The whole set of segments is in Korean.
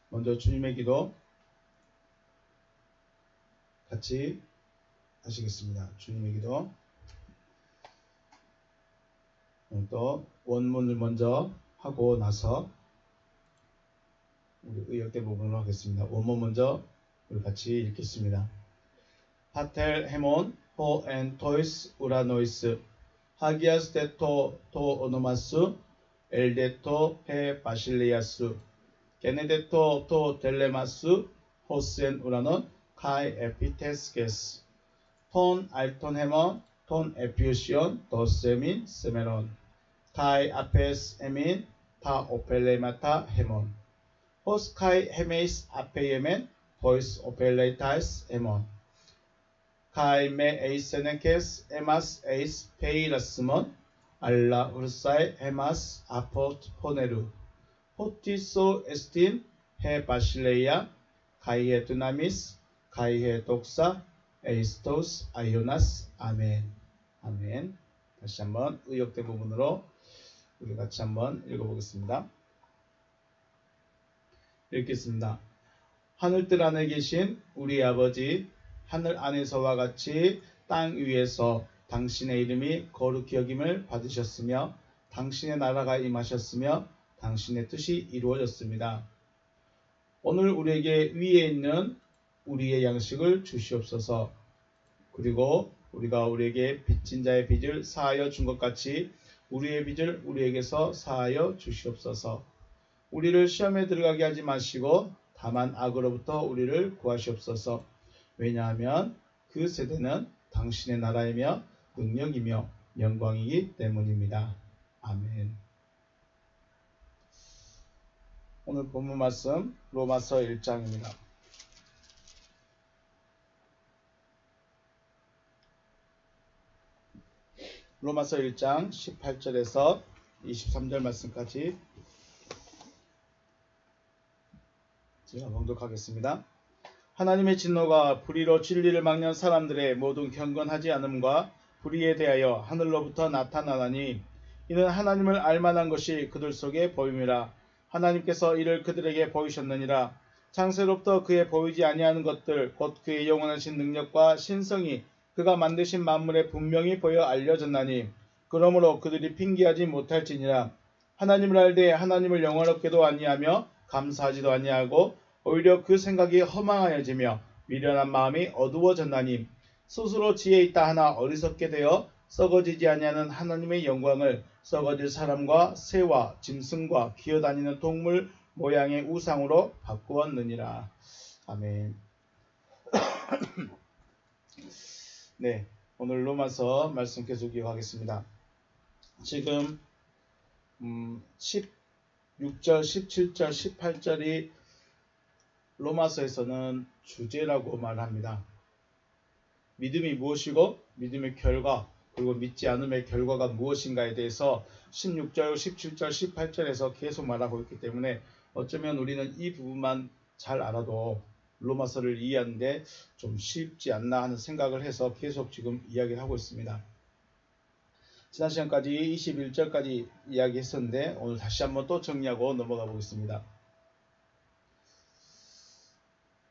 먼저 주님의 기도 같이 하시겠습니다. 주님의 기도. 또 원문을 먼저 하고 나서 우리 의역대 부분으로 하겠습니다. 원문 먼저 우리 같이 읽겠습니다. 파텔 헤몬 호 엔 토이스 우라노이스 하기아스 데토 토 오노마스 엘데토 헤 바실리아스 게네데토 토 델레마스 호스엔 우라논 카이 에피테스게스 톤 알톤 헤몬 톤 에피우시온 도 세민 세메론 카이 아페스 에민 타 오펠레마타 헤몬 호스 카이 헤메이스 아페이에멘 보이스 오펠레이타스 헤몬 카이 메 에이세네케스 에마스 에이스 페이라스몬 알라 우르사이 헤마스 아포트 포네루 호티소 에스틴 헤 바실레이아 카이헤 두나미스 카이헤 독사 에이스토스 아이오나스 아멘. 아멘. 다시 한번 의역대 부분으로 우리 같이 한번 읽어보겠습니다. 읽겠습니다. 하늘들 안에 계신 우리 아버지, 하늘 안에서와 같이 땅 위에서 당신의 이름이 거룩히 여김을 받으셨으며 당신의 나라가 임하셨으며 당신의 뜻이 이루어졌습니다. 오늘 우리에게 위에 있는 우리의 양식을 주시옵소서. 그리고 우리가 우리에게 빚진 자의 빚을 사하여 준 것 같이 우리의 빚을 우리에게서 사하여 주시옵소서. 우리를 시험에 들어가게 하지 마시고 다만 악으로부터 우리를 구하시옵소서. 왜냐하면 그 세대는 당신의 나라이며 능력이며 영광이기 때문입니다. 아멘. 오늘 본문 말씀 로마서 1장입니다. 로마서 1장 18절에서 23절 말씀까지 제가 봉독하겠습니다. 하나님의 진노가 불의로 진리를 막는 사람들의 모든 경건하지 않음과 불의에 대하여 하늘로부터 나타나나니 이는 하나님을 알만한 것이 그들 속에 보임이라. 하나님께서 이를 그들에게 보이셨느니라. 창세로부터 그의 보이지 아니하는 것들 곧 그의 영원하신 능력과 신성이 그가 만드신 만물에 분명히 보여 알려졌나니 그러므로 그들이 핑계하지 못할지니라. 하나님을 알되 하나님을 영원롭게도 아니하며 감사하지도 아니하고 오히려 그 생각이 허망하여지며 미련한 마음이 어두워졌나니 스스로 지혜 있다 하나 어리석게 되어 썩어지지 아니하는 하나님의 영광을 썩어질 사람과 새와 짐승과 기어다니는 동물 모양의 우상으로 바꾸었느니라. 아멘. 네, 오늘 로마서 말씀 계속 이어가겠습니다. 지금 16절, 17절, 18절이 로마서에서는 주제라고 말합니다. 믿음이 무엇이고 믿음의 결과 그리고 믿지 않음의 결과가 무엇인가에 대해서 16절, 17절, 18절에서 계속 말하고 있기 때문에 어쩌면 우리는 이 부분만 잘 알아도 로마서를 이해하는데 좀 쉽지 않나 하는 생각을 해서 계속 지금 이야기를 하고 있습니다. 지난 시간까지 21절까지 이야기했었는데 오늘 다시 한번 또 정리하고 넘어가 보겠습니다.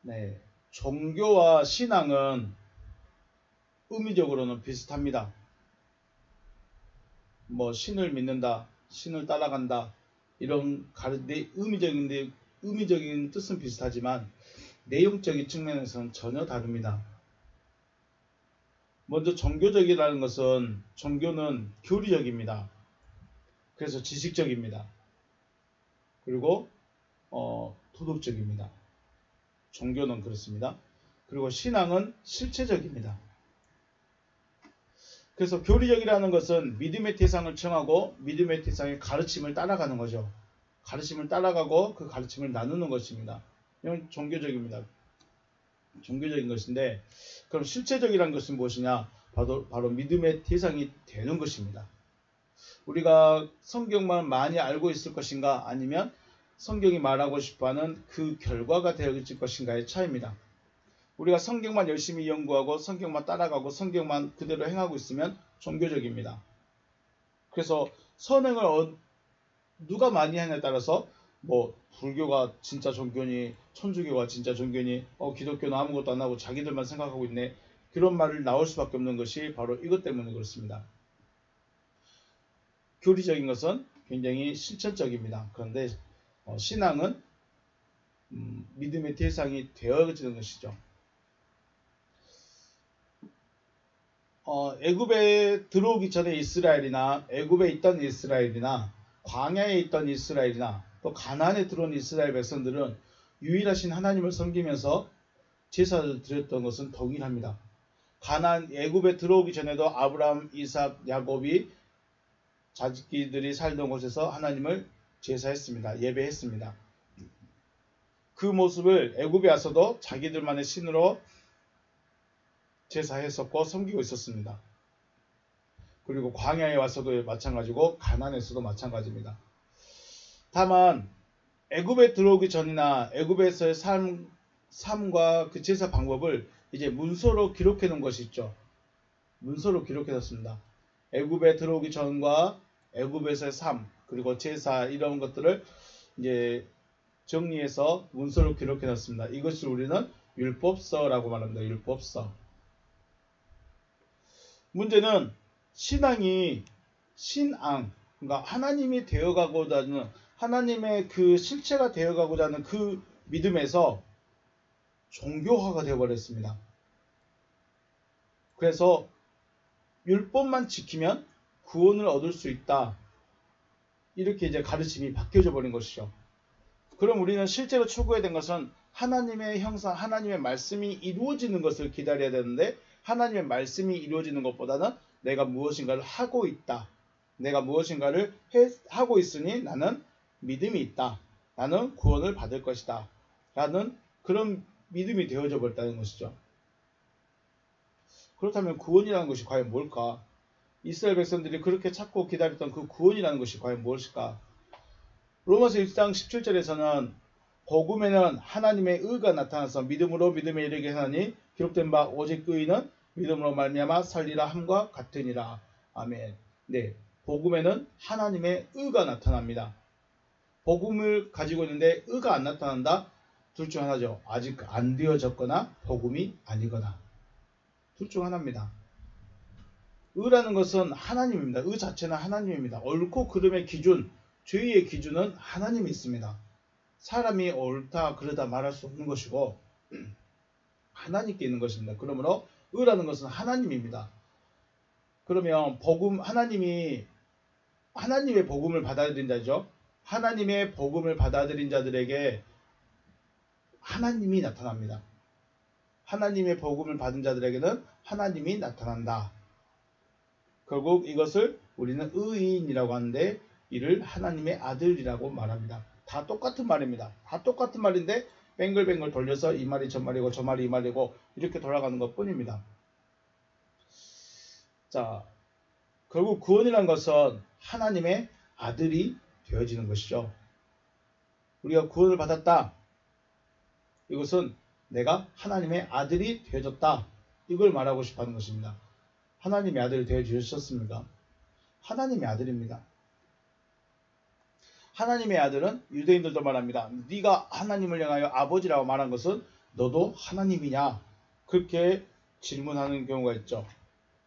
네, 종교와 신앙은 의미적으로는 비슷합니다. 뭐 신을 믿는다, 신을 따라간다 이런 의미적인 뜻은 비슷하지만 내용적인 측면에서는 전혀 다릅니다. 먼저 종교적이라는 것은 종교는 교리적입니다. 그래서 지식적입니다. 그리고 도덕적입니다. 종교는 그렇습니다. 그리고 신앙은 실체적입니다. 그래서 교리적이라는 것은 믿음의 대상을 정하고 믿음의 대상의 가르침을 따라가는 거죠. 가르침을 따라가고 그 가르침을 나누는 것입니다. 이건 종교적입니다. 종교적인 것인데 그럼 실체적이라는 것은 무엇이냐? 바로 믿음의 대상이 되는 것입니다. 우리가 성경만 많이 알고 있을 것인가 아니면 성경이 말하고 싶어하는 그 결과가 되어질 것인가의 차이입니다. 우리가 성경만 열심히 연구하고 성경만 따라가고 성경만 그대로 행하고 있으면 종교적입니다. 그래서 선행을 누가 많이 하냐에 따라서 뭐 불교가 진짜 종교니 천주교가 진짜 종교니 기독교는 아무것도 안 하고 자기들만 생각하고 있네. 그런 말을 나올 수밖에 없는 것이 바로 이것 때문에 그렇습니다. 교리적인 것은 굉장히 실천적입니다. 그런데 신앙은 믿음의 대상이 되어지는 것이죠. 애굽에 들어오기 전에 이스라엘이나 애굽에 있던 이스라엘이나 광야에 있던 이스라엘이나 또 가나안에 들어온 이스라엘 백성들은 유일하신 하나님을 섬기면서 제사를 드렸던 것은 동일합니다. 가나안 애굽에 들어오기 전에도 아브라함, 이삭, 야곱이 자기들이 살던 곳에서 하나님을 제사했습니다. 예배했습니다. 그 모습을 애굽에 와서도 자기들만의 신으로 제사했었고 섬기고 있었습니다. 그리고 광야에 와서도 마찬가지고 가나안에서도 마찬가지입니다. 다만 애굽에 들어오기 전이나 애굽에서의 삶과 그 제사 방법을 이제 문서로 기록해 놓은 것이 있죠. 문서로 기록해 놨습니다. 애굽에 들어오기 전과 애굽에서의 삶 그리고 제사 이런 것들을 이제 정리해서 문서로 기록해 놨습니다. 이것을 우리는 율법서라고 말합니다. 율법서. 문제는 신앙이 신앙 그러니까 하나님이 되어가고자 하는 하나님의 그 실체가 되어가고자 하는 그 믿음에서 종교화가 되어버렸습니다. 그래서 율법만 지키면 구원을 얻을 수 있다. 이렇게 이제 가르침이 바뀌어져 버린 것이죠. 그럼 우리는 실제로 추구해야 된 것은 하나님의 형상, 하나님의 말씀이 이루어지는 것을 기다려야 되는데 하나님의 말씀이 이루어지는 것보다는 내가 무엇인가를 하고 있다. 내가 무엇인가를 하고 있으니 나는 믿음이 있다. 나는 구원을 받을 것이다. 라는 그런 믿음이 되어져 버렸다는 것이죠. 그렇다면 구원이라는 것이 과연 뭘까? 이스라엘 백성들이 그렇게 찾고 기다렸던 그 구원이라는 것이 과연 무엇일까? 로마서 1장 17절에서는 복음에는 하나님의 의가 나타나서 믿음으로 믿음에 이르게 하나니 기록된 바 오직 의인은 믿음으로 말미암아 살리라 함과 같으니라. 아멘. 네, 복음에는 하나님의 의가 나타납니다. 복음을 가지고 있는데 의가 안 나타난다? 둘 중 하나죠. 아직 안 되어졌거나 복음이 아니거나. 둘 중 하나입니다. 의라는 것은 하나님입니다. 의 자체는 하나님입니다. 옳고 그름의 기준, 죄의 기준은 하나님이 있습니다. 사람이 옳다 그러다 말할 수 없는 것이고 하나님께 있는 것입니다. 그러므로 의라는 것은 하나님입니다. 그러면 복음 하나님의 복음을 받아들인 자죠. 하나님의 복음을 받아들인 자들에게 하나님이 나타납니다. 하나님의 복음을 받은 자들에게는 하나님이 나타난다. 결국 이것을 우리는 의인이라고 하는데 이를 하나님의 아들이라고 말합니다. 다 똑같은 말입니다. 다 똑같은 말인데 뱅글뱅글 돌려서 이 말이 저 말이고 저 말이 이 말이고 이렇게 돌아가는 것 뿐입니다. 자, 결국 구원이라는 것은 하나님의 아들이 되어지는 것이죠. 우리가 구원을 받았다. 이것은 내가 하나님의 아들이 되어졌다. 이걸 말하고 싶어 하는 것입니다. 하나님의 아들이 되어주셨습니까? 하나님의 아들입니다. 하나님의 아들은 유대인들도 말합니다. 네가 하나님을 향하여 아버지라고 말한 것은 너도 하나님이냐? 그렇게 질문하는 경우가 있죠.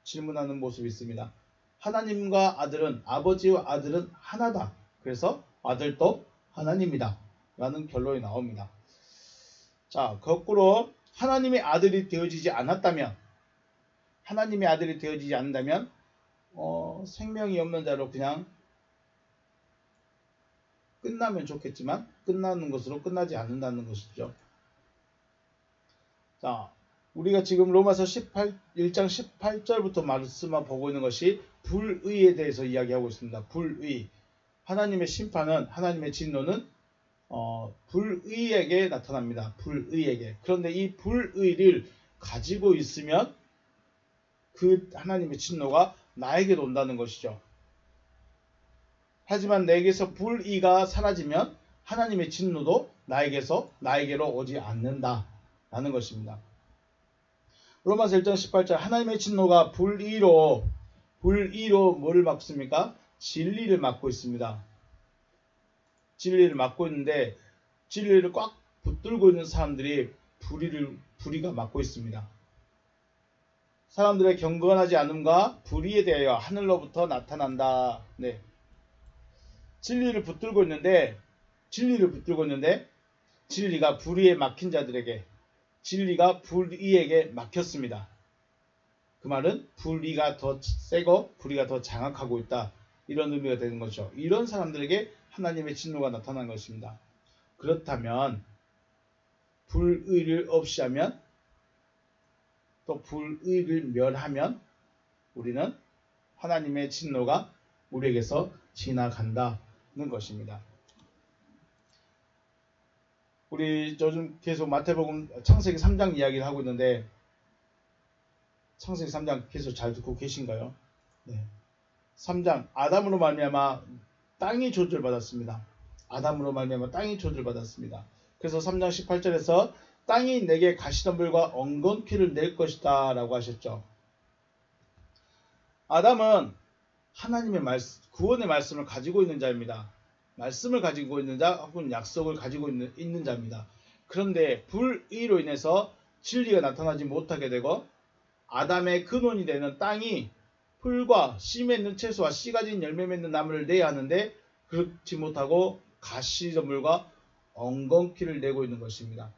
질문하는 모습이 있습니다. 하나님과 아들은 아버지와 아들은 하나다. 그래서 아들도 하나님이다. 라는 결론이 나옵니다. 자, 거꾸로 하나님의 아들이 되어지지 않았다면 하나님의 아들이 되어지지 않는다면 생명이 없는 자로 그냥 끝나면 좋겠지만 끝나는 것으로 끝나지 않는다는 것이죠. 자, 우리가 지금 로마서 1장 18절부터 말씀만 보고 있는 것이 불의에 대해서 이야기하고 있습니다. 불의. 하나님의 심판은 하나님의 진노는 불의에게 나타납니다. 불의에게. 그런데 이 불의를 가지고 있으면 그 하나님의 진노가 나에게도 온다는 것이죠. 하지만 내게서 불의가 사라지면 하나님의 진노도 나에게로 오지 않는다라는 것입니다. 로마서 1장 18절 하나님의 진노가 불의로 뭐를 막습니까? 진리를 막고 있습니다. 진리를 맡고 있는데 진리를 꽉 붙들고 있는 사람들이 불의가 맡고 있습니다. 사람들의 경건하지 않음과 불의에 대하여 하늘로부터 나타난다. 네. 진리를 붙들고 있는데 진리가 불의에 막힌 자들에게, 진리가 불의에게 막혔습니다. 그 말은 불의가 더 세고 불의가 더 장악하고 있다. 이런 의미가 되는 거죠. 이런 사람들에게 하나님의 진노가 나타난 것입니다. 그렇다면 불의를 없이 하면, 또 불의를 멸하면 우리는 하나님의 진노가 우리에게서 지나간다는 것입니다. 우리 요즘 계속 마태복음 창세기 3장 이야기를 하고 있는데, 창세기 3장 계속 잘 듣고 계신가요? 네. 3장 아담으로 말미암아 땅이 저주받았습니다. 아담으로 말미암아 땅이 저주받았습니다. 그래서 3장 18절에서 땅이 내게 가시덤불과 엉겅퀴를 낼 것이다 라고 하셨죠. 아담은 하나님의 구원의 말씀을 가지고 있는 자입니다. 말씀을 가지고 있는 자 혹은 약속을 가지고 있는 자입니다. 그런데 불의로 인해서 진리가 나타나지 못하게 되고 아담의 근원이 되는 땅이 풀과 씨 맺는 채소와 씨 가진 열매 맺는 나무를 내야 하는데 그렇지 못하고 가시덤불과 엉겅퀴를 내고 있는 것입니다.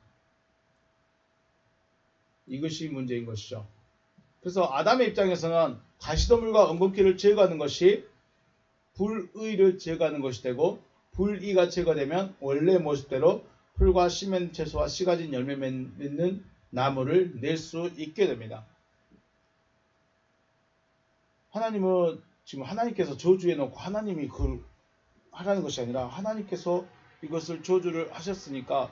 이것이 문제인 것이죠. 그래서 아담의 입장에서는 가시덤불과 엉겅퀴를 제거하는 것이 불의를 제거하는 것이 되고, 불의가 제거되면 원래 모습대로 풀과 씨 맺는 채소와 씨 가진 열매 맺는 나무를 낼 수 있게 됩니다. 하나님은 지금 하나님께서 저주해 놓고 하나님이 그걸 하라는 것이 아니라 하나님께서 이것을 저주를 하셨으니까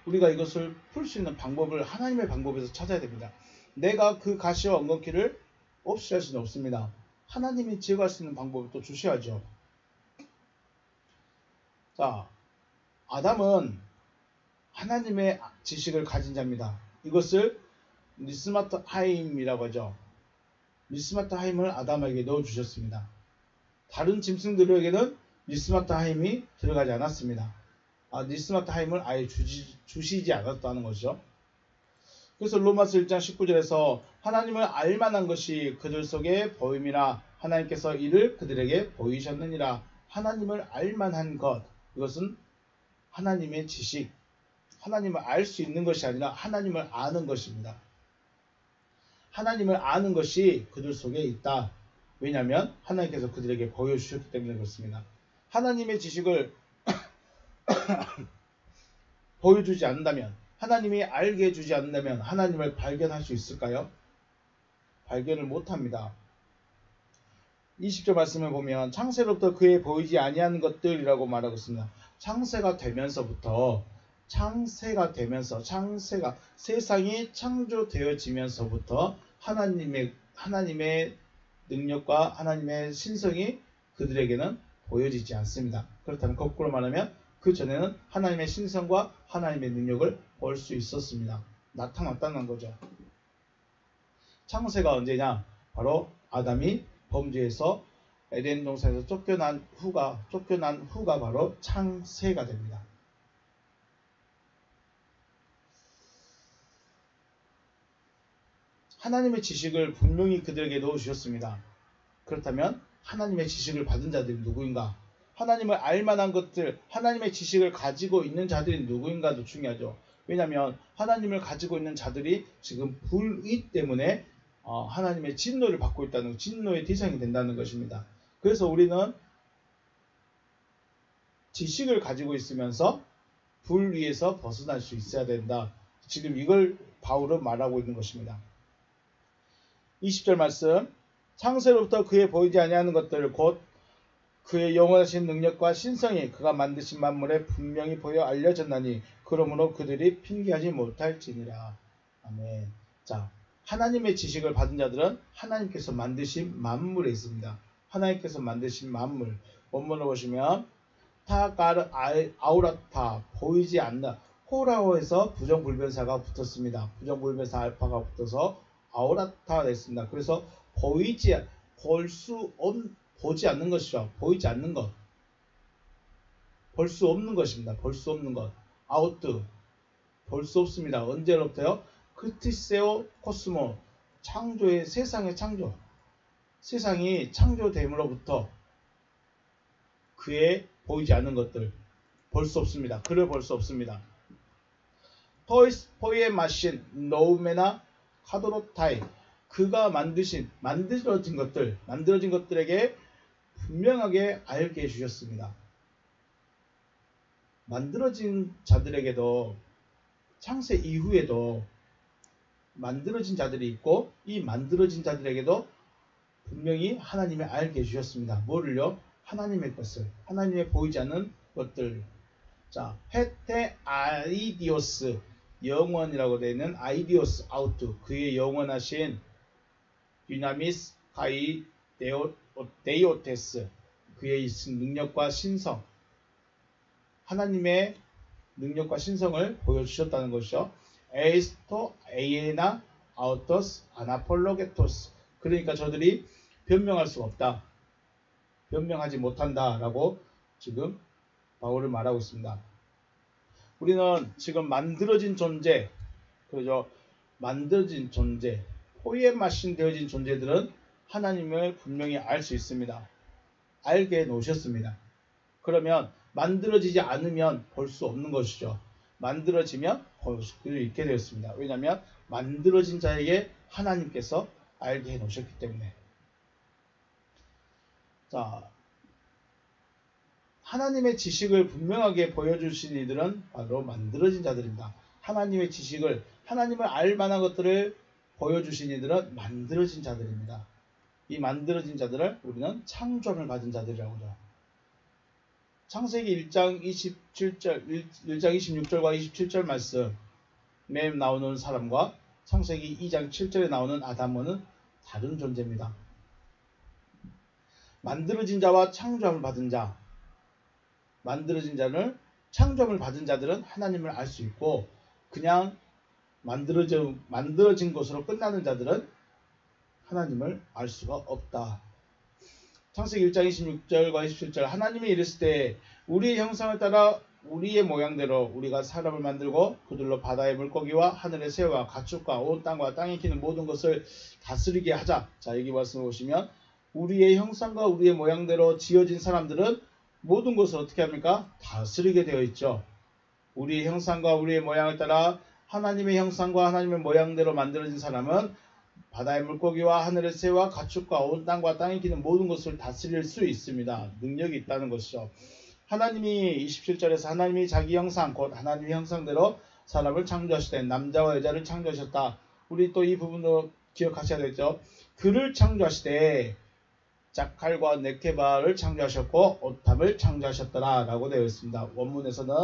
우리가 이것을 풀 수 있는 방법을 하나님의 방법에서 찾아야 됩니다. 내가 그 가시와 엉겅퀴를 없이 할 수는 없습니다. 하나님이 제거할 수 있는 방법을 또 주셔야죠. 자, 아담은 하나님의 지식을 가진 자입니다. 이것을 니스마트 하임이라고 하죠. 니스마트 하임을 아담에게 넣어주셨습니다. 다른 짐승들에게는 니스마트 하임이 들어가지 않았습니다. 니스마트 하임을 아예 주시지 않았다는 것이죠. 그래서 로마서 1장 19절에서 하나님을 알만한 것이 그들 속에 보임이라 하나님께서 이를 그들에게 보이셨느니라. 하나님을 알만한 것, 이것은 하나님의 지식, 하나님을 알 수 있는 것이 아니라 하나님을 아는 것입니다. 하나님을 아는 것이 그들 속에 있다. 왜냐하면 하나님께서 그들에게 보여주셨기 때문에 그렇습니다. 하나님의 지식을 보여주지 않는다면, 하나님이 알게 해주지 않는다면 하나님을 발견할 수 있을까요? 발견을 못합니다. 20절 말씀을 보면 창세로부터 그에 보이지 아니한 것들이라고 말하고 있습니다. 창세가 세상이 창조되어지면서부터 하나님의 능력과 하나님의 신성이 그들에게는 보여지지 않습니다. 그렇다면 거꾸로 말하면 그 전에는 하나님의 신성과 하나님의 능력을 볼 수 있었습니다. 나타났다는 거죠. 창세가 언제냐? 바로 아담이 범죄에서 에덴 동산에서 쫓겨난 후가 바로 창세가 됩니다. 하나님의 지식을 분명히 그들에게 넣어주셨습니다. 그렇다면 하나님의 지식을 받은 자들이 누구인가? 하나님을 알만한 것들, 하나님의 지식을 가지고 있는 자들이 누구인가도 중요하죠. 왜냐하면 하나님을 가지고 있는 자들이 지금 불의 때문에 하나님의 진노를 받고 있다는, 진노의 대상이 된다는 것입니다. 그래서 우리는 지식을 가지고 있으면서 불의에서 벗어날 수 있어야 된다. 지금 이걸 바울은 말하고 있는 것입니다. 20절 말씀, 창세로부터 그의 보이지 아니하는 것들 곧 그의 영원하신 능력과 신성이 그가 만드신 만물에 분명히 보여 알려졌나니 그러므로 그들이 핑계하지 못할지니라. 아멘. 자, 하나님의 지식을 받은 자들은 하나님께서 만드신 만물에 있습니다. 하나님께서 만드신 만물. 원문을 보시면 타가르 아우라타, 보이지 않는, 호라오에서 부정불변사가 붙었습니다. 부정불변사 알파가 붙어서 아우라타가 됐습니다. 그래서 보지 않는 것이죠. 보이지 않는 것. 볼 수 없는 것입니다. 볼 수 없는 것. 아우트. 볼 수 없습니다. 언제로부터요? 크티세오 코스모. 창조의 세상의 창조. 세상이 창조됨으로부터 그의 보이지 않는 것들 볼 수 없습니다. 그를 볼 수 없습니다. 토이스 포이의 마신 노우메나 카도로타이 그가 만들어진 것들에게 분명하게 알게 해주셨습니다. 만들어진 자들에게도 창세 이후에도 만들어진 자들이 있고 이 만들어진 자들에게도 분명히 하나님이 알게 해주셨습니다. 뭐를요? 하나님의 것을, 하나님의 보이지 않는 것들. 자, 헤테 아이디오스 영원이라고 되어 있는 아이디오스 아우트 그의 영원하신 디나미스 카이 데이오테스 그의 능력과 신성 하나님의 능력과 신성을 보여주셨다는 것이죠. 에이스토 에이에나 아우토스 아나폴로게토스 그러니까 저들이 변명할 수가 없다. 변명하지 못한다 라고 지금 바울은 말하고 있습니다. 우리는 지금 만들어진 존재, 그죠? 만들어진 존재, 포이에 마신 되어진 존재들은 하나님을 분명히 알 수 있습니다. 알게 놓으셨습니다. 그러면 만들어지지 않으면 볼 수 없는 것이죠. 만들어지면 볼 수 있게 되었습니다. 왜냐하면 만들어진 자에게 하나님께서 알게 해 놓으셨기 때문에. 자, 하나님의 지식을 분명하게 보여주신 이들은 바로 만들어진 자들입니다. 하나님의 지식을, 하나님을 알 만한 것들을 보여주신 이들은 만들어진 자들입니다. 이 만들어진 자들을 우리는 창조함을 받은 자들이라고 하죠. 창세기 1장 26절과 27절 말씀에 나오는 사람과 창세기 2장 7절에 나오는 아담은 다른 존재입니다. 만들어진 자와 창조함을 받은 자, 만들어진 자를 창조함을 받은 자들은 하나님을 알 수 있고 그냥 만들어진 것으로 끝나는 자들은 하나님을 알 수가 없다. 창세기 1장 26절과 27절 하나님이 이르실 때 우리의 형상을 따라 우리의 모양대로 우리가 사람을 만들고 그들로 바다의 물고기와 하늘의 새와 가축과 온 땅과 땅에 키는 모든 것을 다스리게 하자. 자, 여기 말씀을 보시면 우리의 형상과 우리의 모양대로 지어진 사람들은 모든 것을 어떻게 합니까? 다스리게 되어 있죠. 우리의 형상과 우리의 모양을 따라 하나님의 형상과 하나님의 모양대로 만들어진 사람은 바다의 물고기와 하늘의 새와 가축과 온 땅과 땅에 기는 모든 것을 다스릴 수 있습니다. 능력이 있다는 것이죠. 하나님이 27절에서 하나님이 자기 형상 곧 하나님의 형상대로 사람을 창조하시되 남자와 여자를 창조하셨다. 우리 또 이 부분도 기억하셔야 되죠. 그를 창조하시되 자칼과 네케바를 창조하셨고 오탐을 창조하셨더라 라고 되어 있습니다. 원문에서는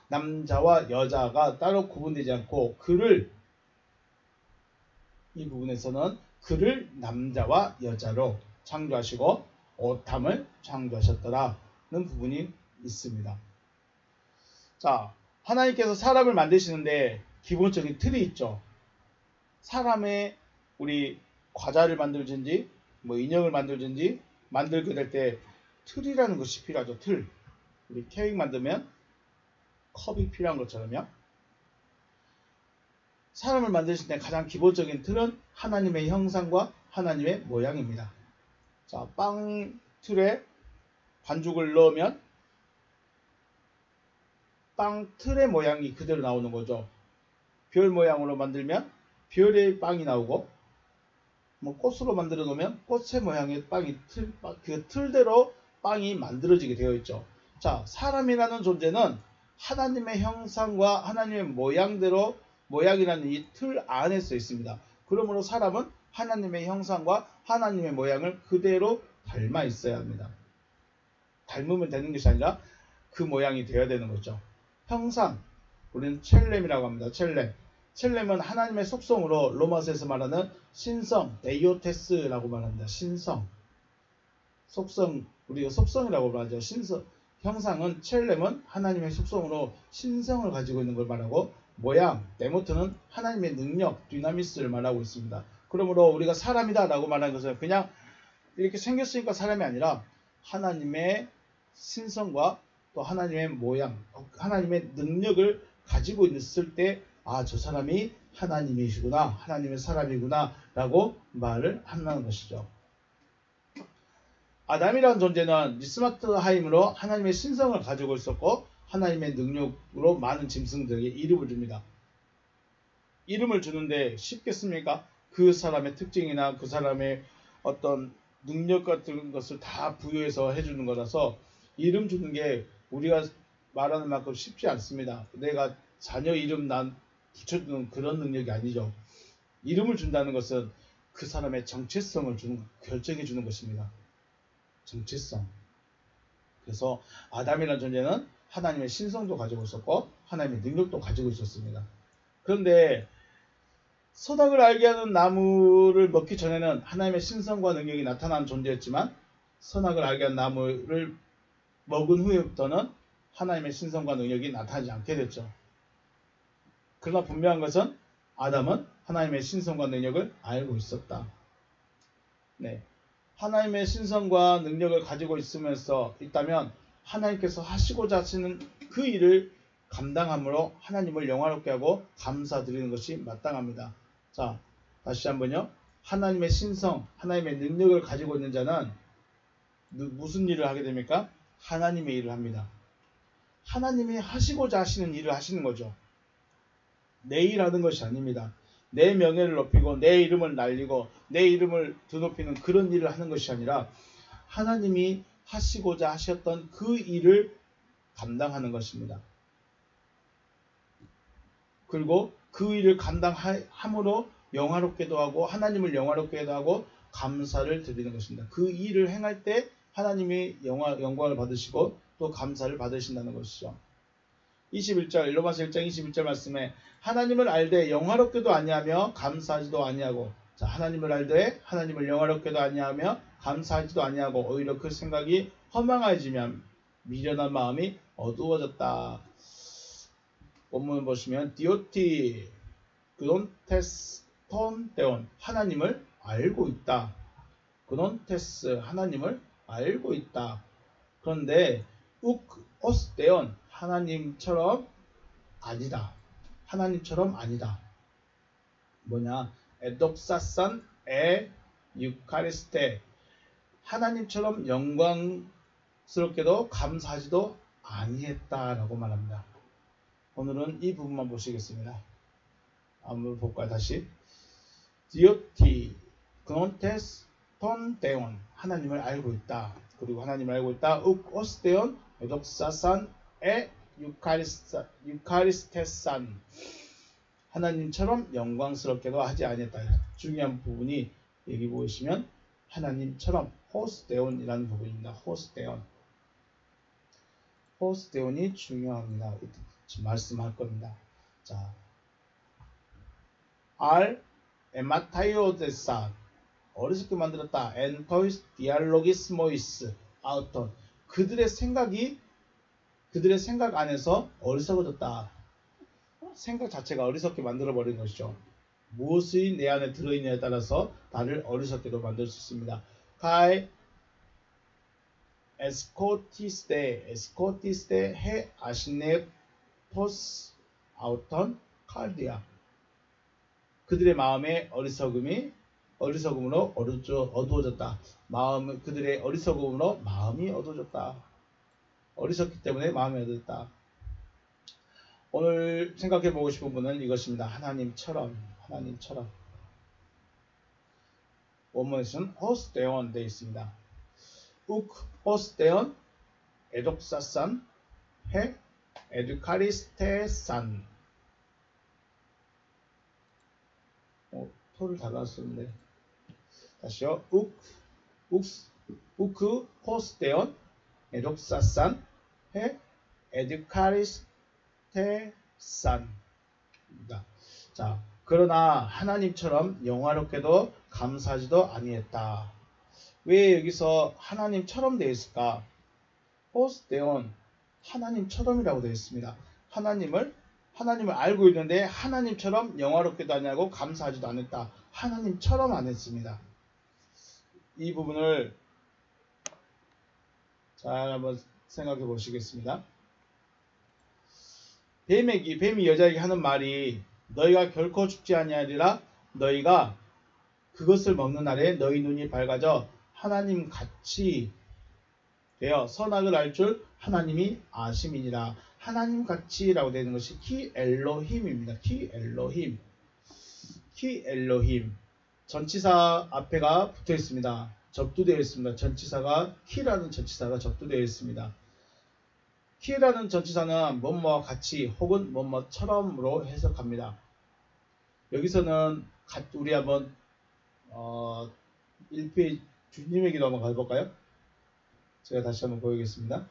남자와 여자가 따로 구분되지 않고 그를 이 부분에서는 그를 남자와 여자로 창조하시고 오탐을 창조하셨더라는 부분이 있습니다. 자, 하나님께서 사람을 만드시는데 기본적인 틀이 있죠. 사람의 우리 과자를 만들든지 인형을 만들든지 만들게 될 때 틀이라는 것이 필요하죠. 틀. 우리 케이크 만들면 컵이 필요한 것처럼요. 사람을 만드실 때 가장 기본적인 틀은 하나님의 형상과 하나님의 모양입니다. 자, 빵 틀에 반죽을 넣으면 빵 틀의 모양이 그대로 나오는 거죠. 별 모양으로 만들면 별의 빵이 나오고 꽃으로 만들어 놓으면 꽃의 모양의 빵이 그 틀대로 빵이 만들어지게 되어 있죠. 자, 사람이라는 존재는 하나님의 형상과 하나님의 모양대로 모양이라는 이 틀 안에 서 있습니다. 그러므로 사람은 하나님의 형상과 하나님의 모양을 그대로 닮아 있어야 합니다. 닮으면 되는 것이 아니라 그 모양이 되어야 되는 거죠. 형상, 우리는 첼렘이라고 합니다. 첼렘은 하나님의 속성으로 로마서에서 말하는 신성, 데이오테스라고 말합니다. 신성, 속성, 우리가 속성이라고 말하죠. 신성, 형상은 첼렘은 하나님의 속성으로 신성을 가지고 있는 걸 말하고 모양, 데모트는 하나님의 능력, 디나미스를 말하고 있습니다. 그러므로 우리가 사람이다 라고 말하는 것은 그냥 이렇게 생겼으니까 사람이 아니라 하나님의 신성과 또 하나님의 모양, 하나님의 능력을 가지고 있을 때 아, 저 사람이 하나님이시구나, 하나님의 사람이구나 라고 말을 한다는 것이죠. 아담이라는 존재는 니스마트하임으로 하나님의 신성을 가지고 있었고 하나님의 능력으로 많은 짐승들에게 이름을 줍니다. 이름을 주는데 쉽겠습니까? 그 사람의 특징이나 그 사람의 어떤 능력 같은 것을 다 부여해서 해주는 거라서 이름 주는 게 우리가 말하는 만큼 쉽지 않습니다. 내가 자녀 이름 난 붙여주는 그런 능력이 아니죠. 이름을 준다는 것은 그 사람의 정체성을 결정해 주는 것입니다. 정체성. 그래서 아담이라는 존재는 하나님의 신성도 가지고 있었고 하나님의 능력도 가지고 있었습니다. 그런데 선악을 알게 하는 나무를 먹기 전에는 하나님의 신성과 능력이 나타난 존재였지만 선악을 알게 하는 나무를 먹은 후에부터는 하나님의 신성과 능력이 나타나지 않게 됐죠. 그러나 분명한 것은 아담은 하나님의 신성과 능력을 알고 있었다. 네. 하나님의 신성과 능력을 가지고 있다면 하나님께서 하시고자 하시는 그 일을 감당함으로 하나님을 영화롭게 하고 감사드리는 것이 마땅합니다. 자, 다시 한번요. 하나님의 신성, 하나님의 능력을 가지고 있는 자는 무슨 일을 하게 됩니까? 하나님의 일을 합니다. 하나님이 하시고자 하시는 일을 하시는 거죠. 내 일하는 것이 아닙니다. 내 명예를 높이고 내 이름을 날리고 내 이름을 드높이는 그런 일을 하는 것이 아니라 하나님이 하시고자 하셨던 그 일을 감당하는 것입니다. 그리고 그 일을 감당함으로 영화롭게도 하고 하나님을 영화롭게도 하고 감사를 드리는 것입니다. 그 일을 행할 때 하나님이 영광을 받으시고 또 감사를 받으신다는 것이죠. 21절 로마서 1장 21절 말씀에 하나님을 알되 영화롭게도 아니하며 감사하지도 아니하고, 자, 하나님을 알되 하나님을 영화롭게도 아니하며 감사하지도 아니하고 오히려 그 생각이 허망해지면 미련한 마음이 어두워졌다. 본문을 보시면 디오티 그논테스 톤데온 하나님을 알고 있다. 그논테스 하나님을 알고 있다. 그런데 오스데온 하나님처럼 아니다. 하나님처럼 아니다. 뭐냐? 에독사산 에 유카리스테 하나님처럼 영광스럽게도 감사하지도 아니했다라고 말합니다. 오늘은 이 부분만 보시겠습니다. 한번 볼까요? 다시 디오티 그논테스 톤데온 하나님을 알고 있다. 그리고 하나님을 알고 있다. 오스데온 에독사산 에 유카리스테산 하나님처럼 영광스럽게도 하지 아니했다. 중요한 부분이 여기 보시면 하나님처럼 호스데온이라는 부분입니다. 호스데온이 중요합니다. 지금 말씀할 겁니다. 자, 알 에마타이오데사 어리석게 만들었다. 엔토이스 디알로기스 모이스 아우톤 그들의 생각 안에서 어리석어졌다. 생각 자체가 어리석게 만들어버린 것이죠. 무엇이 내 안에 들어있느냐에 따라서 나를 어리석게도 만들 수 있습니다. 카이 에스코티스테 헤 아시네토스 아우턴 칼디아 그들의 마음의 어리석음으로 어두워졌다. 그들의 어리석음으로 마음이 어두워졌다. 어리석기 때문에 마음이 어두웠다. 오늘 생각해 보고 싶은 분은 이것입니다. 하나님처럼. 원문에서는 호스데온 되어 있습니다. 호스데온 에독사산 헤 에듀카리스테산 토를 달았었는데 다시요. 호스데온 에독사산 헤 에듀카리스테산입니다. 자, 그러나 하나님처럼 영화롭게도 감사하지도 아니했다. 왜 여기서 하나님처럼 되어 있을까? 호스데온 하나님처럼이라고 되어 있습니다. 하나님을 알고 있는데 하나님처럼 영화롭게도 아니하고 감사하지도 않았다. 하나님처럼 안 했습니다. 이 부분을 잘 한번 생각해 보시겠습니다. 뱀이 여자에게 하는 말이 너희가 결코 죽지 아니하리라. 너희가 그것을 먹는 날에 너희 눈이 밝아져 하나님 같이 되어 선악을 알 줄 하나님이 아심이니라. 하나님 같이라고 되는 것이 키 엘로힘입니다. 키 엘로힘. 전치사 앞에가 붙어 있습니다. 접두되어 있습니다. 전치사가 키라는 전치사가 접두되어 있습니다. 키라는 전치사는 뭐뭐와 같이 혹은 뭐뭐처럼으로 해석합니다. 여기서는 우리 한번 1페이지 주님의 기도 한번 가볼까요? 제가 다시 한번 보이겠습니다.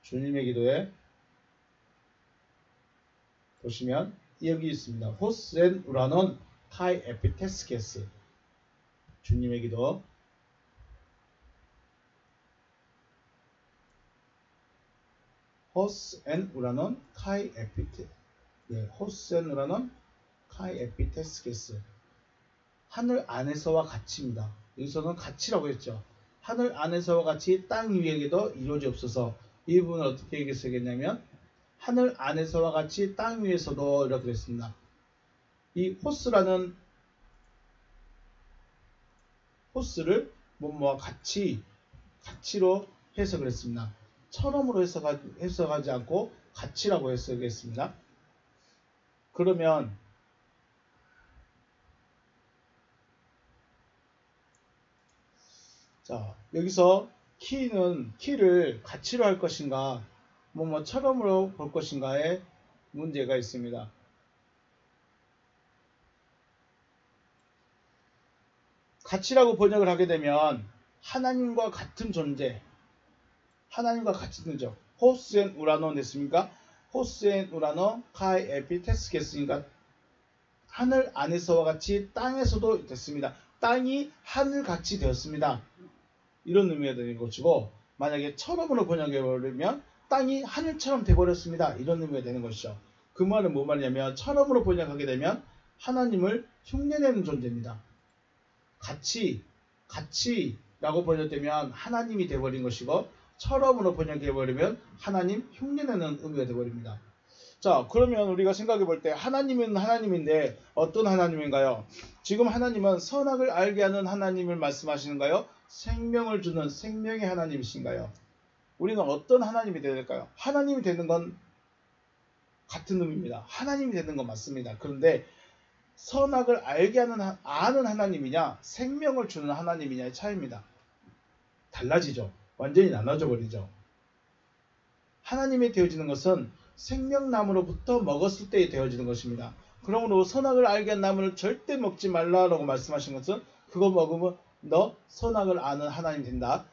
주님의 기도에 보시면 여기 있습니다. 호스엔 우라논 카이 에피테스케스. 주님의 기도 호스엔 우라논 카이 에피테 호스엔 우라논 카이 에피테스케스. 하늘 안에서와 같이입니다. 여기서는 같이라고 했죠. 하늘 안에서와 같이 땅 위에게도 이루어지옵소서. 이 부분을 어떻게 얘기했냐면 하늘 안에서와 같이 땅 위에서도 이렇게 됐습니다. 이 호스를 뭐뭐와 같이로 해석을 했습니다. 처럼으로 해석하지 않고 같이라고 해석했습니다. 그러면 자, 여기서 키를 같이로 할 것인가 뭐뭐처럼으로 볼 것인가에 문제가 있습니다. 같이라고 번역을 하게 되면 하나님과 같은 존재, 하나님과 같은 존재, 호스엔 우라노 됐습니까? 호스엔 우라노 카이 에피테스겠으니까 하늘 안에서와 같이 땅에서도 됐습니다. 땅이 하늘같이 되었습니다. 이런 의미가 되는 것이고, 만약에 처럼으로 번역해버리면 땅이 하늘처럼 되어버렸습니다. 이런 의미가 되는 것이죠. 그 말은 뭐 말이냐면 처럼으로 번역하게 되면 하나님을 흉내내는 존재입니다. 같이라고 번역되면 하나님이 되어버린 것이고, 처럼으로 번역해버리면 하나님 흉내내는 의미가 되어버립니다. 자, 그러면 우리가 생각해 볼 때 하나님은 하나님인데 어떤 하나님인가요? 지금 하나님은 선악을 알게 하는 하나님을 말씀하시는가요? 생명을 주는 생명의 하나님이신가요? 우리는 어떤 하나님이 되어야 될까요? 하나님이 되는 건 같은 의미입니다. 하나님이 되는 건 맞습니다. 그런데 선악을 알게 아는 하나님이냐, 생명을 주는 하나님이냐의 차이입니다. 달라지죠. 완전히 나눠져 버리죠. 하나님이 되어지는 것은 생명나무로부터 먹었을 때에 되어지는 것입니다. 그러므로 선악을 알게 한 나무를 절대 먹지 말라라고 말씀하신 것은 그거 먹으면 너 선악을 아는 하나님 된다.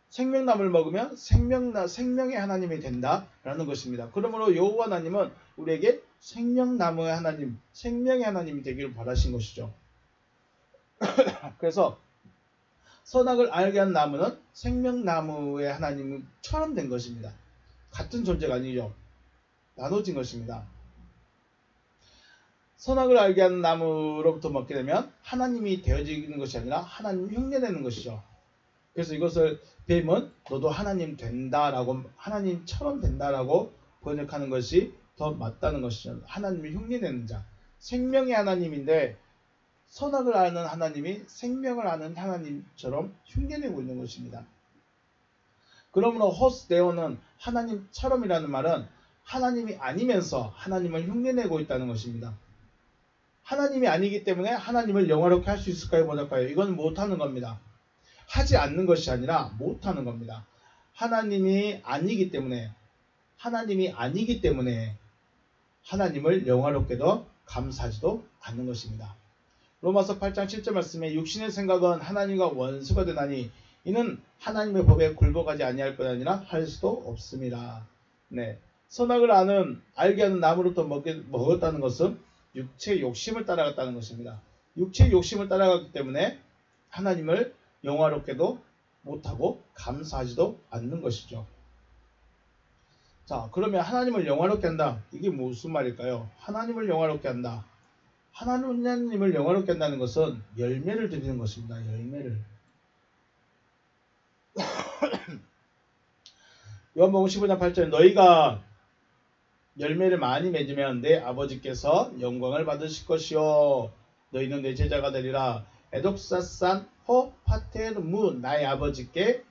생명나무를 먹으면 생명의 하나님이 된다라는 것입니다. 그러므로 여호와 하나님은 우리에게 생명나무의 하나님, 생명의 하나님이 되기를 바라신 것이죠. 그래서 선악을 알게 한 나무는 생명나무의 하나님처럼 된 것입니다. 같은 존재가 아니죠. 나눠진 것입니다. 선악을 알게 하는 나무로부터 먹게 되면 하나님이 되어지는 것이 아니라 하나님 흉내내는 것이죠. 그래서 이것을 뱀은 너도 하나님 된다라고, 하나님처럼 된다라고 번역하는 것이 더 맞다는 것이죠. 하나님이 흉내내는 자, 생명의 하나님인데 선악을 아는 하나님이 생명을 아는 하나님처럼 흉내내고 있는 것입니다. 그러므로 호스데오는 하나님처럼이라는 말은 하나님이 아니면서 하나님을 흉내내고 있다는 것입니다. 하나님이 아니기 때문에 하나님을 영화롭게 할 수 있을까요? 못할까요? 이건 못하는 겁니다. 하지 않는 것이 아니라 못하는 겁니다. 하나님이 아니기 때문에 하나님을 영화롭게도 감사하지도 않는 것입니다. 로마서 8장 7절 말씀에 육신의 생각은 하나님과 원수가 되나니 이는 하나님의 법에 굴복하지 아니할 것 아니라 할 수도 없습니다. 네, 선악을 알게 하는 나무로부터 먹었다는 것은 육체의 욕심을 따라갔다는 것입니다. 육체의 욕심을 따라갔기 때문에 하나님을 영화롭게도 못하고 감사하지도 않는 것이죠. 자, 그러면 하나님을 영화롭게 한다. 이게 무슨 말일까요? 하나님을 영화롭게 한다. 하나님을 영화롭게 한다는 것은 열매를 드리는 것입니다. 열매를. 요한복음 15장 8절 너희가 열매를 많이 맺으면 내 아버지께서 영광을 받으실 것이요 너희는 내 제자가 되리라. 에독사산 호파테르무 나의 아버지께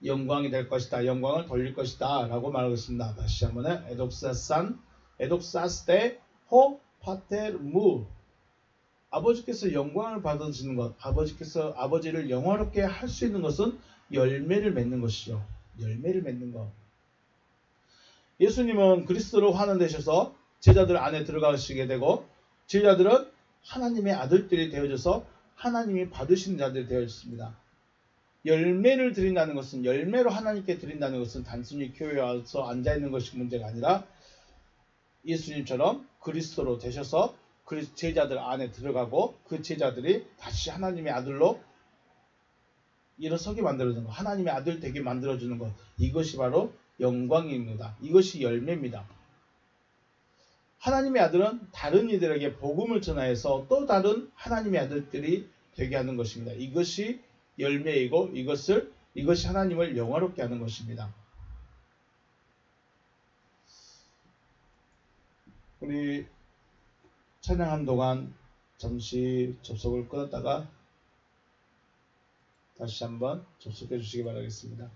영광이 될 것이다. 영광을 돌릴 것이다. 라고 말하고 있습니다. 다시 한번은 에독사산 에독사스테 호파테르무 아버지께서 영광을 받으시는 것, 아버지께서 아버지를 영화롭게 할 수 있는 것은 열매를 맺는 것이죠. 열매를 맺는 것. 예수님은 그리스도로 환원되셔서 제자들 안에 들어가시게 되고 제자들은 하나님의 아들들이 되어져서 하나님이 받으시는 자들이 되어졌습니다. 열매를 드린다는 것은 열매로 하나님께 드린다는 것은 단순히 교회에 와서 앉아있는 것이 문제가 아니라 예수님처럼 그리스도로 되셔서 그 제자들 안에 들어가고 그 제자들이 다시 하나님의 아들로 일어서게 만들어주는 것, 하나님의 아들 되게 만들어주는 것, 이것이 바로 영광입니다. 이것이 열매입니다. 하나님의 아들은 다른 이들에게 복음을 전하여서 또 다른 하나님의 아들들이 되게 하는 것입니다. 이것이 열매이고 이것이 하나님을 영화롭게 하는 것입니다. 우리 찬양한 동안 잠시 접속을 끊었다가 다시 한번 접속해 주시기 바라겠습니다.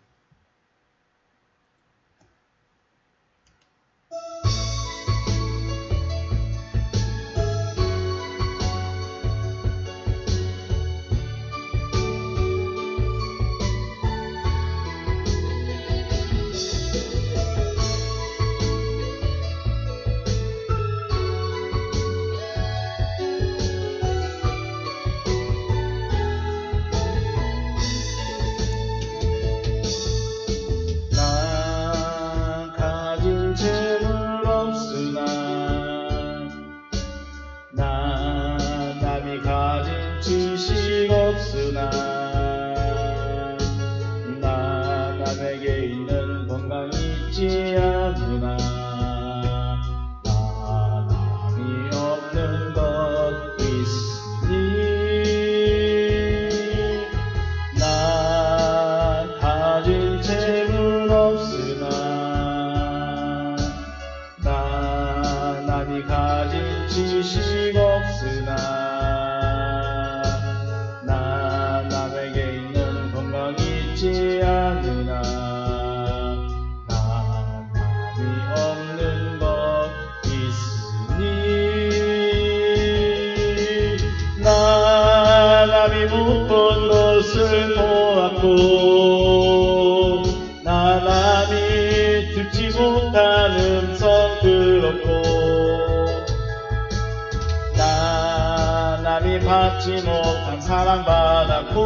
받지 못한 사랑받았고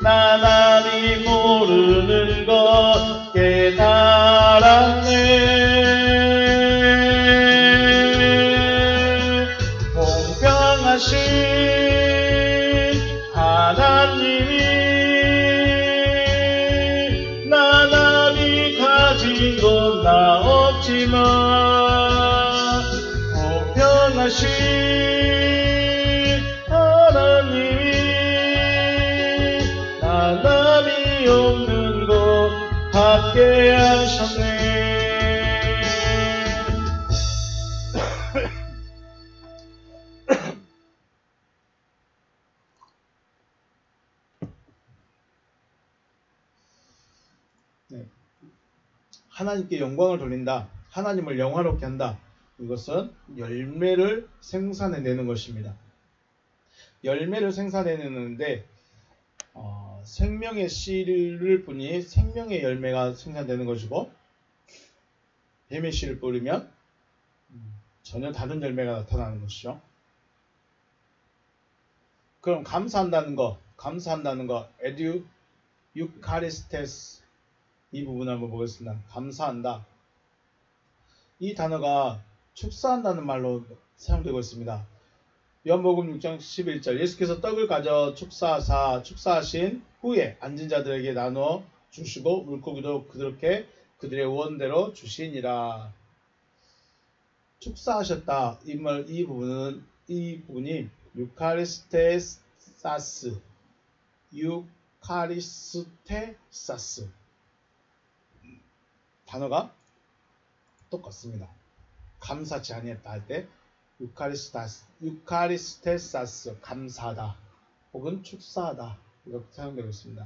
나날이 모르는 것 깨달았네. 공평하신 하나님이 나날이 가진 것 나 없지만 공평하신 하나님이 없는 것 받게 하셨네. 네. 하나님께 영광을 돌린다. 하나님을 영화롭게 한다. 이것은 열매를 생산해내는 것입니다. 열매를 생산해내는데 생명의 씨를 뿌니 생명의 열매가 생산되는 것이고 뱀의 씨를 뿌리면 전혀 다른 열매가 나타나는 것이죠. 그럼 감사한다는 거 유카리스테스 이 부분을 한번 보겠습니다. 감사한다. 이 단어가 축사한다는 말로 사용되고 있습니다. 요한복음 6장 11절 예수께서 떡을 가져 축사하신 후에 앉은 자들에게 나눠 주시고 물고기도 그렇게 그들의 원대로 주시니라. 축사하셨다. 이 부분이 유카리스테사스 유카리스테사스 단어가 똑같습니다. 감사치 아니했다 할 때 유카리스테사스 감사하다 혹은 축사하다 이렇게 사용되고 있습니다.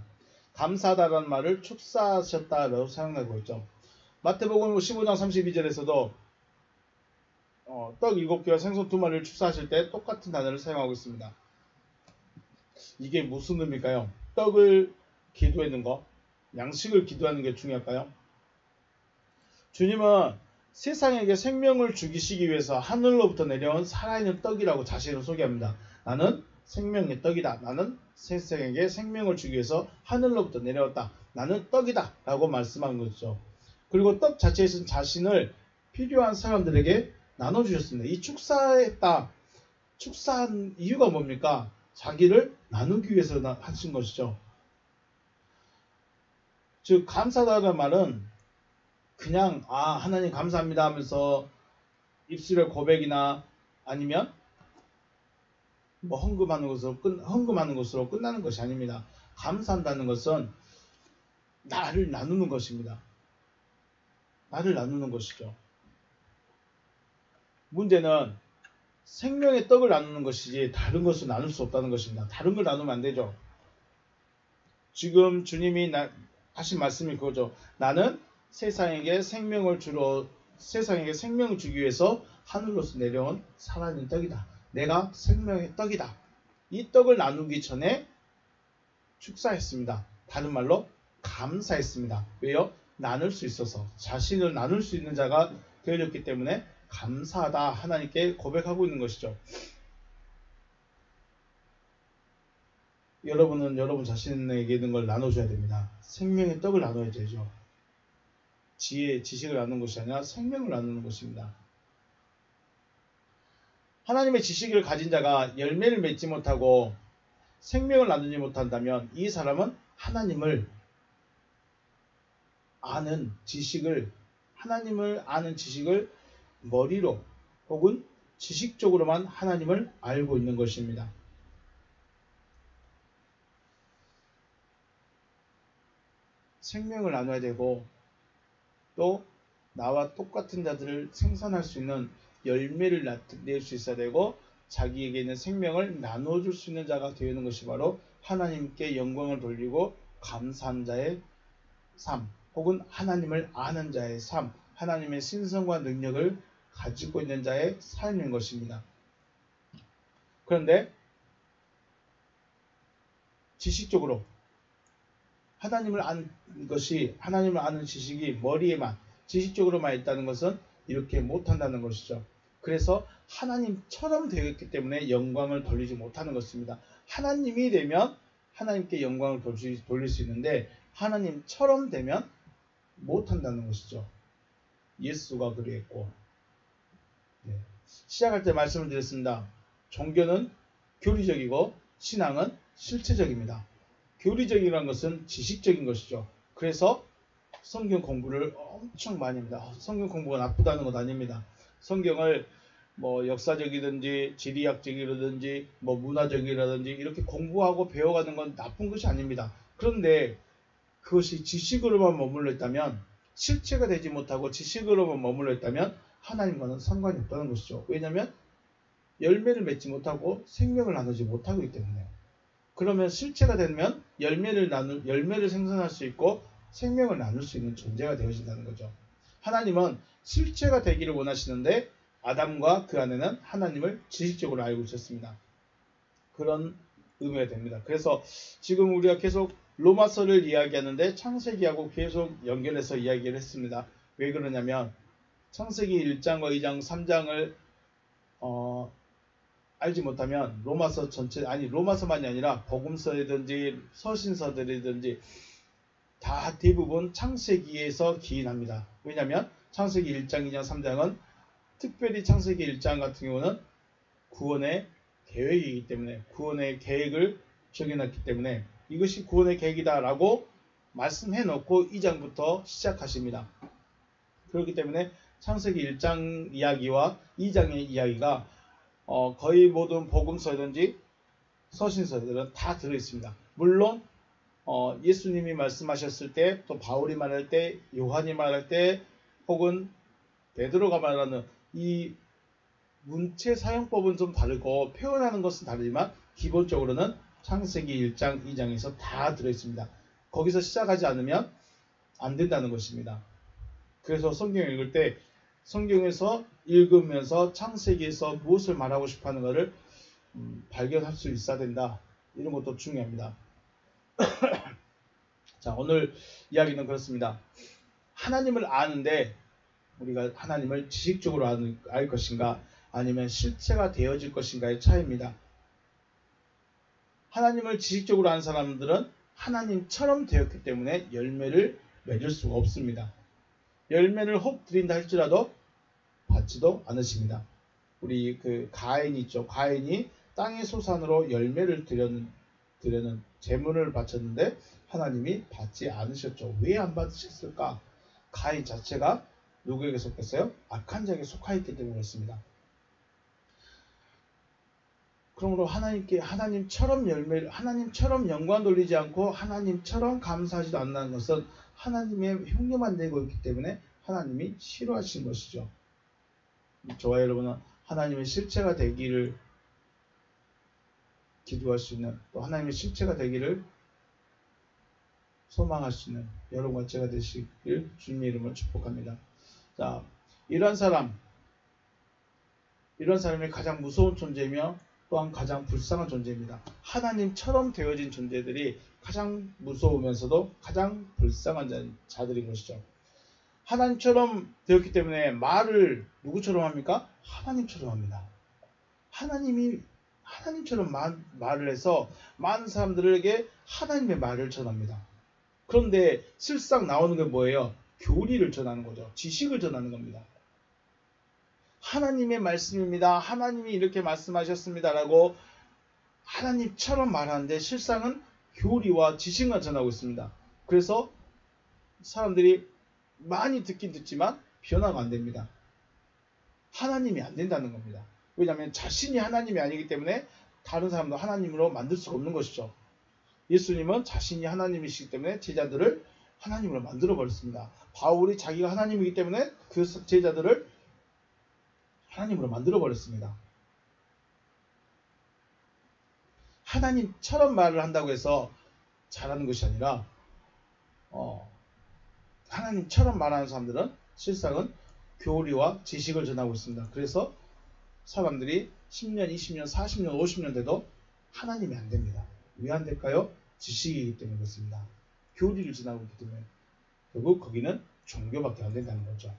감사하다라는 말을 축사하셨다라고 사용하고 있죠. 마태복음 15장 32절에서도 떡 7개와 생선 2마리를 축사하실 때 똑같은 단어를 사용하고 있습니다. 이게 무슨 의미일까요? 떡을 기도하는 거, 양식을 기도하는 게 중요할까요? 주님은 세상에게 생명을 주시기 위해서 하늘로부터 내려온 살아있는 떡이라고 자신을 소개합니다. 나는 생명의 떡이다. 나는 세상에게 생명을 주기 위해서 하늘로부터 내려왔다. 나는 떡이다. 라고 말씀한 거죠. 그리고 떡 자체에서는 자신을 필요한 사람들에게 나눠주셨습니다. 이 축사한 이유가 뭡니까? 자기를 나누기 위해서 하신 것이죠. 즉 감사하다는 말은 그냥 하나님 감사합니다 하면서 입술의 고백이나 아니면 뭐 헌금하는 것으로 끝나는 것이 아닙니다. 감사한다는 것은 나를 나누는 것입니다. 나를 나누는 것이죠. 문제는 생명의 떡을 나누는 것이지 다른 것을 나눌 수 없다는 것입니다. 다른 걸 나누면 안 되죠. 지금 주님이 하신 말씀이 그거죠. 나는 세상에게 생명을 주기 위해서 하늘로서 내려온 살아있는 떡이다. 내가 생명의 떡이다. 이 떡을 나누기 전에 축사했습니다. 다른 말로 감사했습니다. 왜요? 나눌 수 있어서 자신을 나눌 수 있는 자가 되어졌기 때문에 감사하다 하나님께 고백하고 있는 것이죠. 여러분은 여러분 자신에게 있는 걸 나눠줘야 됩니다. 생명의 떡을 나눠야 되죠. 지식을 나누는 것이 아니라 생명을 나누는 것입니다. 하나님의 지식을 가진 자가 열매를 맺지 못하고 생명을 나누지 못한다면 이 사람은 하나님을 아는 지식을 머리로 혹은 지식적으로만 하나님을 알고 있는 것입니다. 생명을 나눠야 되고 또 나와 똑같은 자들을 생산할 수 있는 열매를 낼 수 있어야 되고 자기에게 있는 생명을 나눠줄 수 있는 자가 되는 것이 바로 하나님께 영광을 돌리고 감사한 자의 삶 혹은 하나님을 아는 자의 삶, 하나님의 신성과 능력을 가지고 있는 자의 삶인 것입니다. 그런데 지식적으로 하나님을 아는 지식이 머리에만 지식적으로만 있다는 것은 이렇게 못한다는 것이죠. 그래서 하나님처럼 되었기 때문에 영광을 돌리지 못하는 것입니다. 하나님이 되면 하나님께 영광을 돌릴 수 있는데 하나님처럼 되면 못한다는 것이죠. 예수가 그랬고 시작할 때 말씀을 드렸습니다. 종교는 교리적이고 신앙은 실체적입니다. 교리적이라는 것은 지식적인 것이죠. 그래서 성경 공부를 엄청 많이 합니다. 성경 공부가 나쁘다는 것 아닙니다. 성경을 역사적이든지 지리학적이라든지 문화적이라든지 이렇게 공부하고 배워가는 건 나쁜 것이 아닙니다. 그런데 그것이 지식으로만 머물러 있다면 실체가 되지 못하고 지식으로만 머물러 있다면 하나님과는 상관이 없다는 것이죠. 왜냐하면 열매를 맺지 못하고 생명을 나누지 못하기 때문에. 그러면 실체가 되면 열매를 생산할 수 있고 생명을 나눌 수 있는 존재가 되어진다는 거죠. 하나님은 실체가 되기를 원하시는데 아담과 그 아내는 하나님을 지식적으로 알고 있었습니다. 그런 의미가 됩니다. 그래서 지금 우리가 계속 로마서를 이야기하는데 창세기하고 계속 연결해서 이야기를 했습니다. 왜 그러냐면 창세기 1장과 2장, 3장을 알지 못하면 로마서만이 아니라 복음서이든지 서신서들이든지 다 대부분 창세기에서 기인합니다. 왜냐하면 창세기 1장, 2장, 3장은 특별히 창세기 1장 같은 경우는 구원의 계획이기 때문에 구원의 계획을 적용했기 때문에 이것이 구원의 계획이다 라고 말씀해 놓고 2장부터 시작하십니다. 그렇기 때문에 창세기 1장 이야기와 2장의 이야기가 거의 모든 복음서든지 서신서들은 다 들어있습니다. 물론 예수님이 말씀하셨을 때, 또 바울이 말할 때, 요한이 말할 때, 혹은 베드로가 말하는 이 문체 사용법은 좀 다르고 표현하는 것은 다르지만 기본적으로는 창세기 1장, 2장에서 다 들어있습니다. 거기서 시작하지 않으면 안 된다는 것입니다. 그래서 성경 읽을 때 성경에서 읽으면서 창세기에서 무엇을 말하고 싶어하는 것을 발견할 수 있어야 된다. 이런 것도 중요합니다. 자, 오늘 이야기는 그렇습니다. 하나님을 아는데 우리가 하나님을 지식적으로 알 것인가 아니면 실체가 되어질 것인가의 차이입니다. 하나님을 지식적으로 아는 사람들은 하나님처럼 되었기 때문에 열매를 맺을 수가 없습니다. 열매를 혹 드린다 할지라도 받지도 않으십니다. 우리 그 가인이 있죠. 가인이 땅의 소산으로 열매를 드려는 제물을 바쳤는데 하나님이 받지 않으셨죠. 왜 안 받으셨을까? 가인 자체가 누구에게 속했어요? 악한 자에게 속하였기 때문에 그렇습니다. 그러므로 하나님처럼 영광 돌리지 않고 하나님처럼 감사하지도 않는 것은 하나님의 흉내만 내고 있기 때문에 하나님이 싫어하신 것이죠. 저와 여러분은 하나님의 실체가 되기를 기도할 수 있는, 또 하나님의 실체가 되기를 소망할 수 있는 여러분과 제가 되시길 주님의 이름으로 축복합니다. 자, 이런 사람이 가장 무서운 존재이며 또한 가장 불쌍한 존재입니다. 하나님처럼 되어진 존재들이 가장 무서우면서도 가장 불쌍한 자들인 것이죠. 하나님처럼 되었기 때문에 말을 누구처럼 합니까? 하나님처럼 합니다. 하나님처럼 말을 해서 많은 사람들에게 하나님의 말을 전합니다. 그런데 실상 나오는 게 뭐예요? 교리를 전하는 거죠. 지식을 전하는 겁니다. 하나님의 말씀입니다. 하나님이 이렇게 말씀하셨습니다. 라고 하나님처럼 말하는데 실상은 교리와 지식만 전하고 있습니다. 그래서 사람들이 많이 듣긴 듣지만 변화가 안 됩니다. 하나님이 안 된다는 겁니다. 왜냐하면 자신이 하나님이 아니기 때문에 다른 사람도 하나님으로 만들 수가 없는 것이죠. 예수님은 자신이 하나님이시기 때문에 제자들을 하나님으로 만들어 버렸습니다. 바울이 자기가 하나님이기 때문에 그 제자들을 하나님으로 만들어 버렸습니다. 하나님처럼 말을 한다고 해서 잘하는 것이 아니라 하나님처럼 말하는 사람들은 실상은 교리와 지식을 전하고 있습니다. 그래서 사람들이 10년, 20년, 40년, 50년 돼도 하나님이 안 됩니다. 왜 안 될까요? 지식이기 때문에 그렇습니다. 교리를 전하고 있기 때문에 결국 거기는 종교밖에 안 된다는 거죠.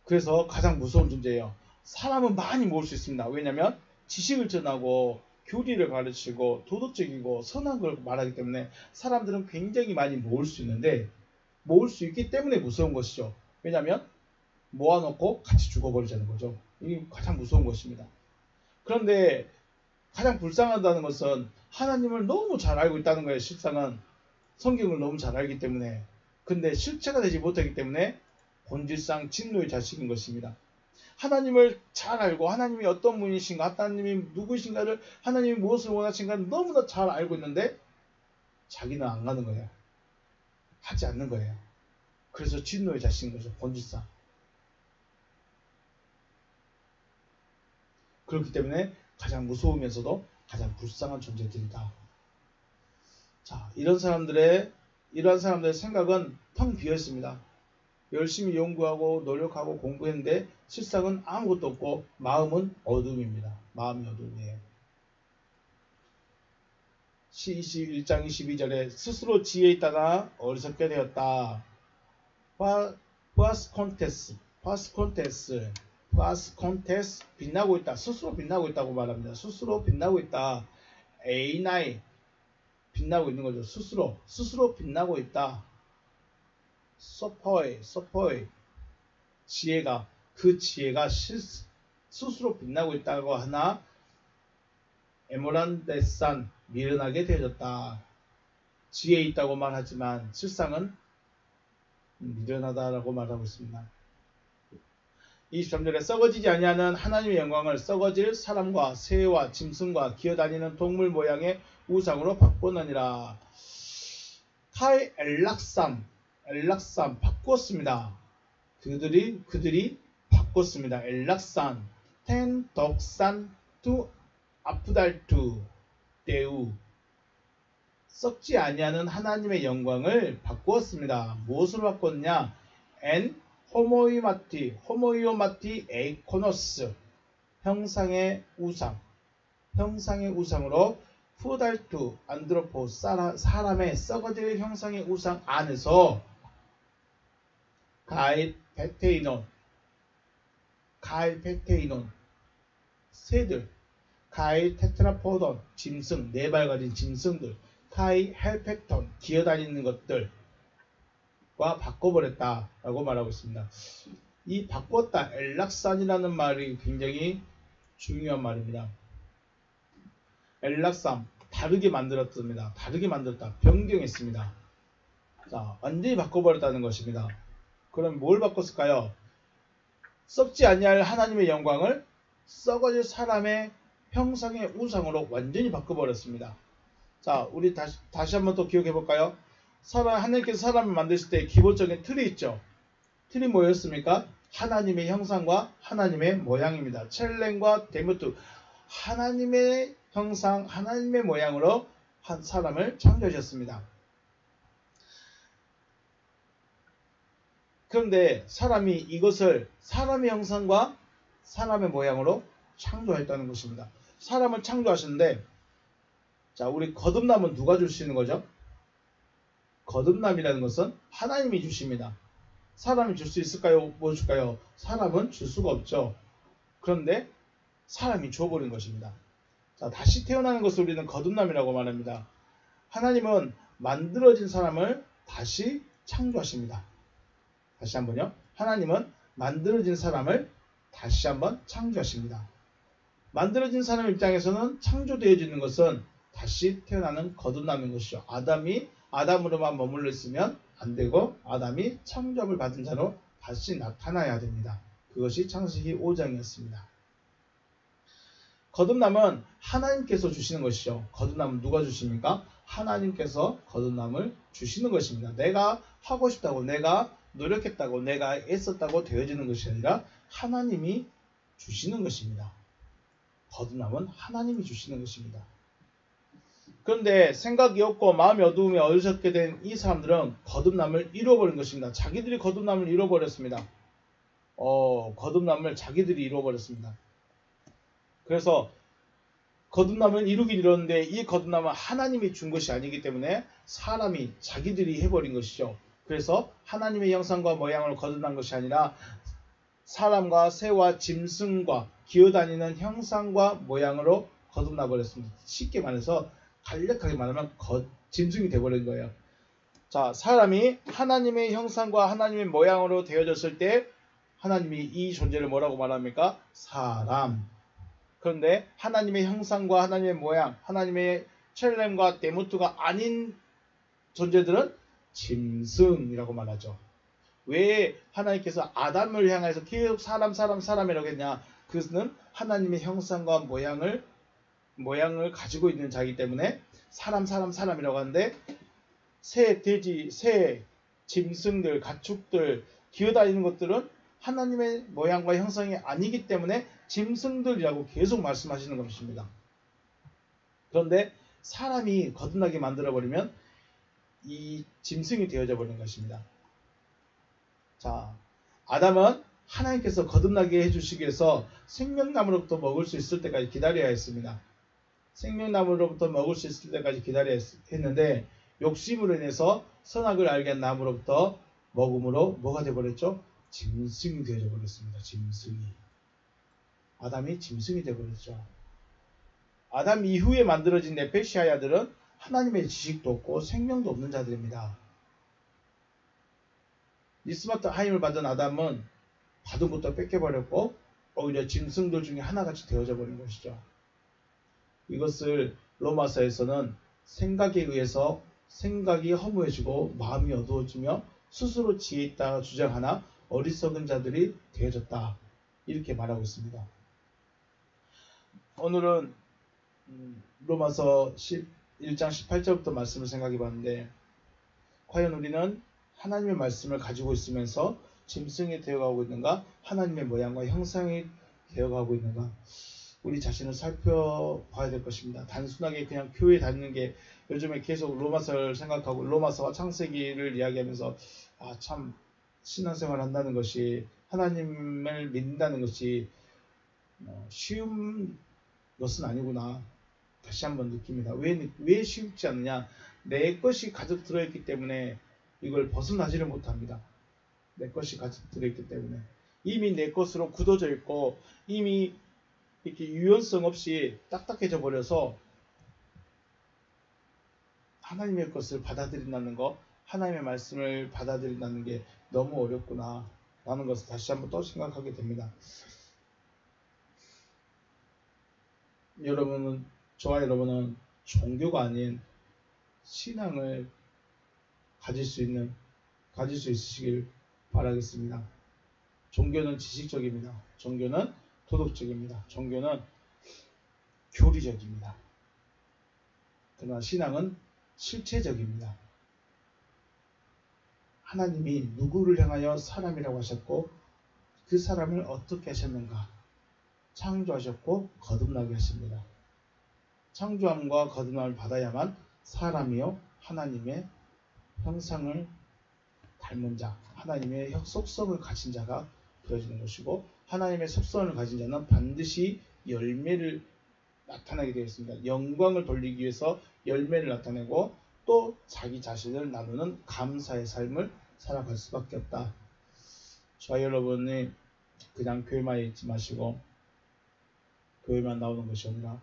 그래서 가장 무서운 존재예요. 사람은 많이 모을 수 있습니다. 왜냐하면 지식을 전하고 교리를 가르치고 도덕적이고 선한 걸 말하기 때문에 사람들은 굉장히 많이 모을 수 있는데 모을 수 있기 때문에 무서운 것이죠. 왜냐하면 모아놓고 같이 죽어버리자는 거죠. 이게 가장 무서운 것입니다. 그런데 가장 불쌍하다는 것은 하나님을 너무 잘 알고 있다는 거예요. 실상은 성경을 너무 잘 알기 때문에. 근데 실체가 되지 못하기 때문에 본질상 진노의 자식인 것입니다. 하나님을 잘 알고 하나님이 어떤 분이신가, 하나님이 누구신가를, 하나님이 무엇을 원하신가를 너무나 잘 알고 있는데 자기는 안 가는 거예요. 하지 않는 거예요. 그래서 진노의 자식인 거죠. 본질상. 그렇기 때문에 가장 무서우면서도 가장 불쌍한 존재들이다. 자, 이러한 사람들의 생각은 텅 비어 있습니다. 열심히 연구하고 노력하고 공부했는데 실상은 아무것도 없고 마음은 어둠입니다. 마음이 어둠이에요. 1장 22절에 스스로 지혜 있다가 어리석게 되었다. 파스콘테스 빛나고 있다. 스스로 빛나고 있다고 말합니다. 스스로 빛나고 있다. 에이나이 빛나고 있는 거죠. 스스로 빛나고 있다. 소포이 지혜가 스스로 빛나고 있다고 하나 에모란데산 미련하게 되어졌다. 지혜 있다고 말하지만 실상은 미련하다라고 말하고 있습니다. 23절에 썩어지지 아니하는 하나님의 영광을 썩어질 사람과 새와 짐승과 기어다니는 동물 모양의 우상으로 바꾸느니라. 카이 엘락삼 바꾸었습니다. 그들이 바꿨습니다. 엘락산 텐 덕산 투 아프달투 데우 썩지 아니하는 하나님의 영광을 바꾸었습니다. 무엇으로 바꿨냐? 엔 호모이오마티 에이코노스 형상의 우상으로 푸달투 안드로포 사람의 썩어질 형상의 우상 안에서 가일 페테이논 새들, 가일 테트라포돈 짐승, 네 발 가진 짐승들, 카이 헬펙톤 기어다니는 것들과 바꿔버렸다라고 말하고 있습니다. 이 바꿨다 엘락산이라는 말이 굉장히 중요한 말입니다. 엘락산 다르게 만들었습니다. 변경했습니다. 자, 완전히 바꿔버렸다는 것입니다. 그럼 뭘 바꿨을까요? 썩지 아니할 하나님의 영광을 썩어질 사람의 형상의 우상으로 완전히 바꿔버렸습니다. 자, 우리 다시 한번 또 기억해 볼까요? 하나님께서 사람을 만드실 때 기본적인 틀이 있죠. 틀이 뭐였습니까? 하나님의 형상과 하나님의 모양입니다. 첼렘과 데무트 하나님의 형상, 하나님의 모양으로 한 사람을 창조하셨습니다. 그런데 사람이 이것을 사람의 형상과 사람의 모양으로 창조했다는 것입니다. 사람을 창조하시는데, 자, 우리 거듭남은 누가 주시는 거죠? 거듭남이라는 것은 하나님이 주십니다. 사람이 줄 수 있을까요? 못 줄까요? 사람은 줄 수가 없죠. 그런데 사람이 줘버린 것입니다. 자, 다시 태어나는 것을 우리는 거듭남이라고 말합니다. 하나님은 만들어진 사람을 다시 창조하십니다. 다시 한번요. 하나님은 만들어진 사람을 다시 한번 창조하십니다. 만들어진 사람 입장에서는 창조되어지는 것은 다시 태어나는 거듭남인 것이죠. 아담으로만 머물러 있으면 안 되고 아담이 창조함을 받은 자로 다시 나타나야 됩니다. 그것이 창세기 5장이었습니다. 거듭남은 하나님께서 주시는 것이죠. 거듭남은 누가 주십니까? 하나님께서 거듭남을 주시는 것입니다. 내가 하고 싶다고, 내가 노력했다고, 내가 애썼다고 되어지는 것이 아니라 하나님이 주시는 것입니다. 거듭남은 하나님이 주시는 것입니다. 그런데 생각이 없고 마음이 어두움에 어리석게 된 이 사람들은 거듭남을 잃어버린 것입니다. 자기들이 거듭남을 잃어버렸습니다. 거듭남을 자기들이 잃어버렸습니다. 그래서 거듭남을 이루긴 이뤘는데 이 거듭남은 하나님이 준 것이 아니기 때문에 사람이 자기들이 해버린 것이죠. 그래서 하나님의 형상과 모양으로 거듭난 것이 아니라 사람과 새와 짐승과 기어다니는 형상과 모양으로 거듭나 버렸습니다. 쉽게 말해서 간략하게 말하면 짐승이 되어버린 거예요. 자, 사람이 하나님의 형상과 하나님의 모양으로 되어졌을 때 하나님이 이 존재를 뭐라고 말합니까? 사람. 그런데 하나님의 형상과 하나님의 모양, 하나님의 첼렘과 데무트가 아닌 존재들은 짐승이라고 말하죠. 왜 하나님께서 아담을 향해서 계속 사람이라고 했냐? 그것은 하나님의 형상과 모양을 가지고 있는 자이기 때문에 사람이라고 하는데 새, 돼지, 새, 짐승들, 가축들, 기어다니는 것들은 하나님의 모양과 형상이 아니기 때문에 짐승들이라고 계속 말씀하시는 것입니다. 그런데 사람이 거듭나게 만들어버리면 이 짐승이 되어져 버리는 것입니다. 자, 아담은 하나님께서 거듭나게 해주시기 위해서 생명나무로부터 먹을 수 있을 때까지 기다려야 했습니다. 생명나무로부터 먹을 수 있을 때까지 기다려야 했는데 욕심으로 인해서 선악을 알게 한 나무로부터 먹음으로 뭐가 되어버렸죠? 짐승이 되어져 버렸습니다. 짐승이. 아담이 짐승이 되어버렸죠. 아담 이후에 만들어진 네페시아야들은 하나님의 지식도 없고 생명도 없는 자들입니다. 니스마트 하임을 받은 아담은 받은 것도 뺏겨버렸고 오히려 짐승들 중에 하나같이 되어져 버린 것이죠. 이것을 로마서에서는 생각에 의해서 생각이 허무해지고 마음이 어두워지며 스스로 지혜 있다 주장하나 어리석은 자들이 되어졌다 이렇게 말하고 있습니다. 오늘은 로마서 1장 18절부터 말씀을 생각해 봤는데, 과연 우리는 하나님의 말씀을 가지고 있으면서 짐승이 되어가고 있는가, 하나님의 모양과 형상이 되어가고 있는가, 우리 자신을 살펴봐야 될 것입니다. 단순하게 그냥 교회 다니는 게, 요즘에 계속 로마서를 생각하고 로마서와 창세기를 이야기하면서 참 신앙생활을 한다는 것이, 하나님을 믿는다는 것이 쉬운 것은 아니구나 다시 한번 느낍니다. 왜 쉽지 않느냐? 내 것이 가득 들어있기 때문에 이걸 벗어나지를 못합니다. 내 것이 가득 들어있기 때문에 이미 내 것으로 굳어져 있고, 이미 이렇게 유연성 없이 딱딱해져 버려서 하나님의 것을 받아들인다는 것, 하나님의 말씀을 받아들인다는 게 너무 어렵구나 라는 것을 다시 한번 또 생각하게 됩니다. 저와 여러분은 종교가 아닌 신앙을 가질 수 있으시길 바라겠습니다. 종교는 지식적입니다. 종교는 도덕적입니다. 종교는 교리적입니다. 그러나 신앙은 실체적입니다. 하나님이 누구를 향하여 사람이라고 하셨고, 그 사람을 어떻게 하셨는가? 창조하셨고 거듭나게 하십니다. 창조함과 거듭남을 받아야만 사람이요 하나님의 형상을 닮은 자, 하나님의 속성을 가진 자가 되어지는 것이고, 하나님의 속성을 가진 자는 반드시 열매를 나타나게 되어 있습니다. 영광을 돌리기 위해서 열매를 나타내고, 또 자기 자신을 나누는 감사의 삶을 살아갈 수밖에 없다. 저와 여러분이 그냥 교회만 있지 마시고, 교회만 나오는 것이 아니라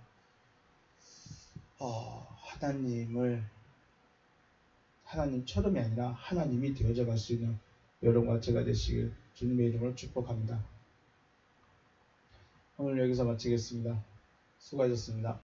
하나님처럼이 아니라 하나님이 되어져 갈 수 있는 여러분과 제가 되시길 주님의 이름으로 축복합니다. 오늘 여기서 마치겠습니다. 수고하셨습니다.